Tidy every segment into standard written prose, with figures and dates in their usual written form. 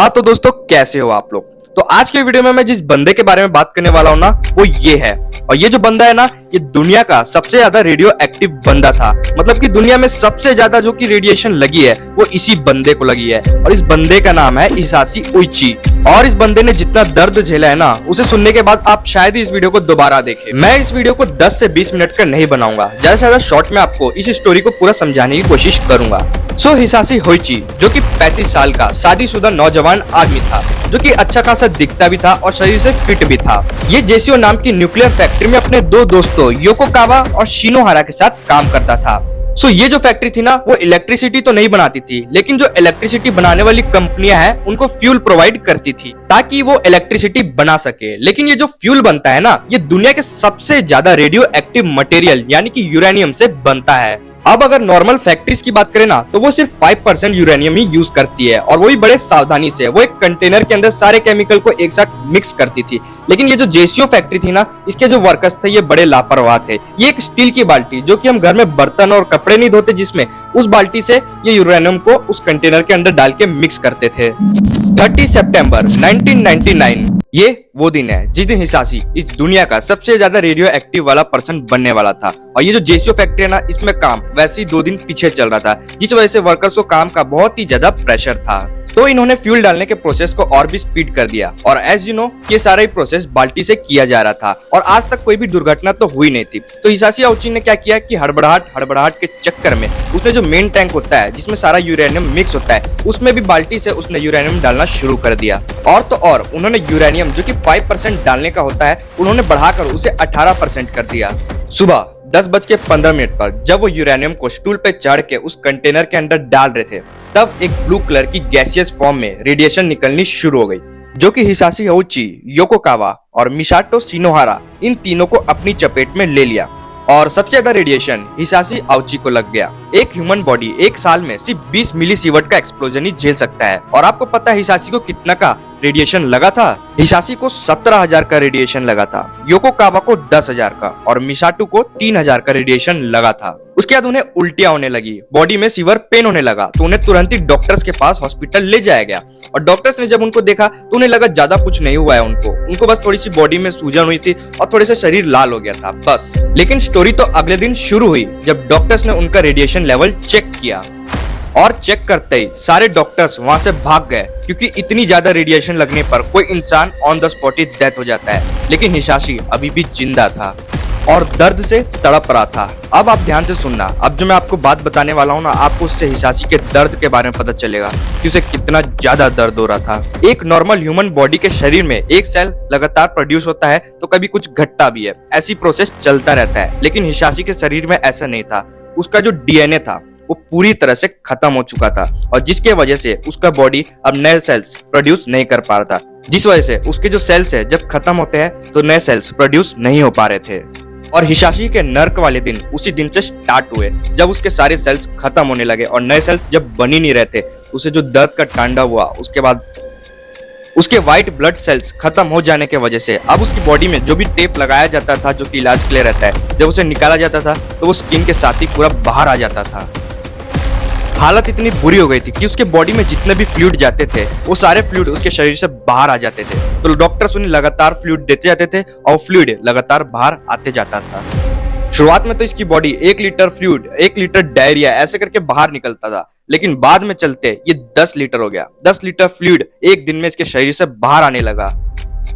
हाँ तो दोस्तों, कैसे हो आप लोग। तो आज के वीडियो में मैं जिस बंदे के बारे में बात करने वाला हूँ ना, वो ये है। और ये जो बंदा है ना, ये दुनिया का सबसे ज्यादा रेडियो एक्टिव बंदा था। मतलब कि दुनिया में सबसे ज्यादा जो कि रेडिएशन लगी है वो इसी बंदे को लगी है। और इस बंदे का नाम है हिसाशी उइची। और इस बंदे ने जितना दर्द झेला है ना, उसे सुनने के बाद आप शायद ही इस वीडियो को दोबारा देखें। मैं इस वीडियो को 10 से 20 मिनट का नहीं बनाऊंगा, ज्यादा से ज्यादा शॉर्ट में आपको इस स्टोरी को पूरा समझाने की कोशिश करूंगा। सो हिसाशी होइची जो कि 35 साल का शादीशुदा नौजवान आदमी था, जो कि अच्छा खासा दिखता भी था और शरीर से फिट भी था। ये जेसीओ नाम की न्यूक्लियर फैक्ट्री में अपने दो दोस्तों योकोकावा और शिनोहारा के साथ काम करता था। सो ये जो फैक्ट्री थी ना, वो इलेक्ट्रिसिटी तो नहीं बनाती थी, लेकिन जो इलेक्ट्रिसिटी बनाने वाली कंपनियां हैं उनको फ्यूल प्रोवाइड करती थी ताकि वो इलेक्ट्रिसिटी बना सके। लेकिन ये जो फ्यूल बनता है ना, ये दुनिया के सबसे ज्यादा रेडियो एक्टिव मटेरियल यानी कि यूरेनियम से बनता है। अब अगर नॉर्मल फैक्ट्रीज की बात करें ना, तो वो सिर्फ 5% यूरेनियम ही यूज करती है, और वो भी बड़े सावधानी से। वो एक कंटेनर के अंदर सारे केमिकल को एक साथ मिक्स करती थी। लेकिन ये जो जेसीओ फैक्ट्री थी ना, इसके जो वर्कर्स थे ये बड़े लापरवाह थे। ये एक स्टील की बाल्टी, जो कि हम घर में बर्तन और कपड़े नहीं धोते जिसमें, उस बाल्टी से ये यूरेनियम को उस कंटेनर के अंदर डाल के मिक्स करते थे। 30 सितंबर 1999 ये वो दिन है जिस दिन हिसाशी इस दुनिया का सबसे ज्यादा रेडियो एक्टिव वाला पर्सन बनने वाला था। और ये जो जेसीओ फैक्ट्री है ना, इसमें काम वैसे ही 2 दिन पीछे चल रहा था, जिस वजह से वर्कर्स को काम का बहुत ही ज्यादा प्रेशर था। तो इन्होंने फ्यूल डालने के प्रोसेस को और भी स्पीड कर दिया। और एज यू नो, ये सारा ही प्रोसेस बाल्टी से किया जा रहा था और आज तक कोई भी दुर्घटना तो हुई नहीं थी। तो हिसाशी औची ने क्या किया कि हड़बड़ाहट के चक्कर में उसने जो मेन टैंक होता है जिसमें सारा यूरेनियम मिक्स होता है, उसमें भी बाल्टी से उसने यूरेनियम डालना शुरू कर दिया। और तो और उन्होंने यूरेनियम जो कि 5% डालने का होता है, उन्होंने बढ़ाकर उसे 18% कर दिया। सुबह 10:15 पर जब वो यूरेनियम को स्टूल पे चढ़ के उस कंटेनर के अंदर डाल रहे थे, तब एक ब्लू कलर की गैसियस फॉर्म में रेडिएशन निकलनी शुरू हो गई, जो कि हिसाशी होइची, योकोकावा और मिसाटो शिनोहारा इन तीनों को अपनी चपेट में ले लिया। और सबसे ज्यादा रेडिएशन हिसाशी औची को लग गया। एक ह्यूमन बॉडी एक साल में सिर्फ 20 मिलीसीवर्ट का एक्सप्लोजन ही झेल सकता है। और आपको पता है हिसाशी को कितना का रेडिएशन लगा था? हिसाशी को 17,000 का रेडिएशन लगा था, योकोकावा को 10,000 का और मिसाटो को 3,000 का रेडिएशन लगा था। उसके बाद उन्हें उल्टियां होने लगी, बॉडी में सीवर पेन होने लगा, तो उन्हें तुरंत ही डॉक्टर्स के पास हॉस्पिटल ले जाया गया। और डॉक्टर्स ने जब उनको देखा तो उन्हें लगा ज्यादा कुछ नहीं हुआ है उनको बस थोड़ी सी बॉडी में सूजन हुई थी और थोड़े से शरीर लाल हो गया था, बस। लेकिन स्टोरी तो अगले दिन शुरू हुई जब डॉक्टर्स ने उनका रेडिएशन लेवल चेक किया। और चेक करते ही सारे डॉक्टर्स वहां से भाग गए, क्योंकि इतनी ज्यादा रेडिएशन लगने पर कोई इंसान on the spot he death हो जाता है। लेकिन हिसाशी अभी भी जिंदा था और दर्द से तड़प रहा था। अब आप ध्यान से सुनना, अब जो मैं आपको बात बताने वाला हूँ ना, आपको उससे हिसाशी के दर्द के बारे में पता चलेगा कि उसे कितना ज्यादा दर्द हो रहा था। एक नॉर्मल ह्यूमन बॉडी के शरीर में एक सेल लगातार प्रोड्यूस होता है तो कभी कुछ घटता भी है, ऐसी प्रोसेस चलता रहता है। लेकिन हिसाशी के शरीर में ऐसा नहीं था। उसका जो डीएनए था वो पूरी तरह से खत्म हो चुका था, और जिसके वजह से उसका बॉडी अब नए सेल्स प्रोड्यूस नहीं कर पा रहा था, जिस वजह से उसके जो सेल्स है जब खत्म होते हैं तो नए सेल्स प्रोड्यूस नहीं हो पा रहे थे। और हिसाशी के नर्क वाले दिन उसी दिन से स्टार्ट हुए जब उसके सारे सेल्स खत्म होने लगे और नए सेल्स जब बन ही नहीं रहे थे। उसे जो दर्द का तांडव हुआ, उसके बाद उसके व्हाइट ब्लड सेल्स खत्म हो जाने के वजह से अब उसकी बॉडी में जो भी टेप लगाया जाता था, जो कि इलाज के लिए रहता है, जब उसे निकाला जाता था तो वो स्किन के साथ ही पूरा बाहर आ जाता था। हालत इतनी बुरी हो गई थी कि उसके बॉडी में जितने भी फ्लूइड जाते थे वो सारे फ्लूइड उसके शरीर से बाहर आ जाते थे। तो डॉक्टर्स उन्हें लगातार फ्लूइड देते जाते थे और फ्लूइड लगातार बाहर आते जाता था। शुरुआत में तो इसकी body 1 litre fluid, 1 litre diarrhoea ऐसे करके बाहर निकलता था, लेकिन बाद में चलते ये 10 लीटर हो गया। 10 लीटर फ्लूइड एक दिन में इसके शरीर से बाहर आने लगा।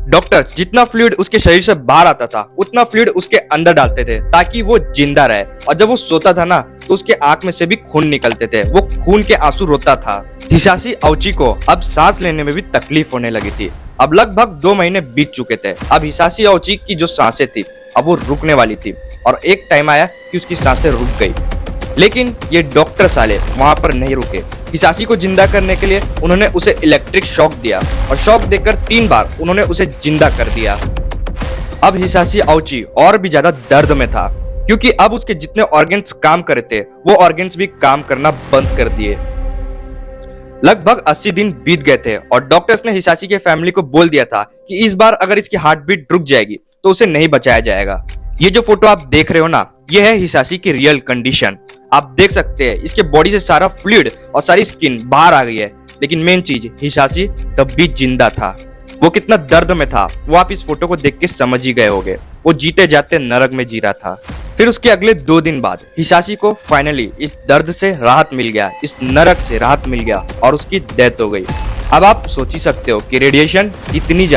डॉक्टर्स जितना फ्लूइड उसके शरीर से बाहर आता था उतना फ्लूइड उसके अंदर डालते थे ताकि वो जिंदा रहे। और जब वो सोता था ना, तो उसके आंख में से भी खून निकलते थे, वो खून के आंसू रोता था। हिसाशी औची को अब सांस लेने में भी तकलीफ होने लगी थी। अब लगभग 2 महीने बीत चुके थे। अब हिसाशी औची की जो सांसें थी अब वो रुकने वाली थी, और एक टाइम आया कि उसकी सांसें रुक गई। लेकिन ये डॉक्टर साले वहां पर नहीं रुके। हिसाशी को जिंदा करने के लिए उन्होंने उसे इलेक्ट्रिक शॉक दिया, और शॉक देकर 3 बार उन्होंने उसे जिंदा कर दिया। अब हिसाशी औची और भी ज्यादा दर्द में था, क्योंकि अब उसके जितने ऑर्गन्स काम कर रहे थे वो ऑर्गन्स भी काम करना बंद कर दिए। लगभग 80 दिन बीत गए थे और डॉक्टर्स ने हिसाशी के फैमिली को बोल दिया था कि इस बार अगर इसकी हार्ट बीट रुक जाएगी तो उसे नहीं बचाया जाएगा। ये जो फोटो आप देख रहे हो ना, ये है हिसाशी की रियल कंडीशन। आप देख सकते हैं इसके बॉडी से सारा फ्लूइड और सारी स्किन बाहर आ गई है। लेकिन मेन चीज, हिसाशी तब भी जिंदा था। वो कितना दर्द में था वो आप इस फोटो को देख के समझ ही गए होंगे। वो जीते जाते नरक में जी रहा था। फिर उसके अगले 2 दिन बाद हिसाशी को फाइनली इस दर्द से राहत मिल गया, इस नरक से राहत मिल गया और उसकी डेथ हो गई। अब आप सोच ही सकते हो कि रेडिएशन कितनी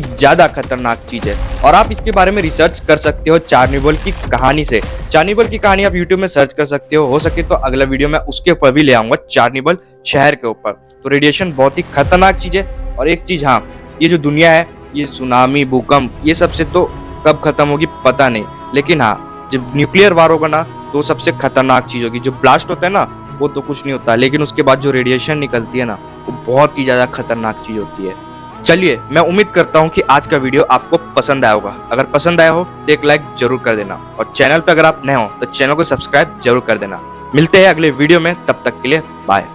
ज्यादा खतरनाक चीज है, और आप इसके बारे में रिसर्च कर सकते हो चार्निबल की कहानी से। चार्निबल की कहानी आप यूट्यूब में सर्च कर सकते हो सके तो अगला वीडियो में उसके ऊपर भी ले आऊंगा, चार्निबल शहर के ऊपर। तो रेडिएशन बहुत ही खतरनाक चीज है। और एक चीज हाँ, ये जो दुनिया है, ये सुनामी, भूकंप, ये सबसे तो कब खत्म होगी पता नहीं, लेकिन हाँ जब न्यूक्लियर वार होगा ना तो सबसे खतरनाक चीज होगी। जो ब्लास्ट होता है ना वो तो कुछ नहीं होता, लेकिन उसके बाद जो रेडिएशन निकलती है ना वो बहुत ही ज्यादा खतरनाक चीज होती है। चलिए, मैं उम्मीद करता हूँ कि आज का वीडियो आपको पसंद आया होगा। अगर पसंद आया हो तो एक लाइक जरूर कर देना, और चैनल पर अगर आप नए हो तो चैनल को सब्सक्राइब जरूर कर देना। मिलते हैं अगले वीडियो में, तब तक के लिए बाय।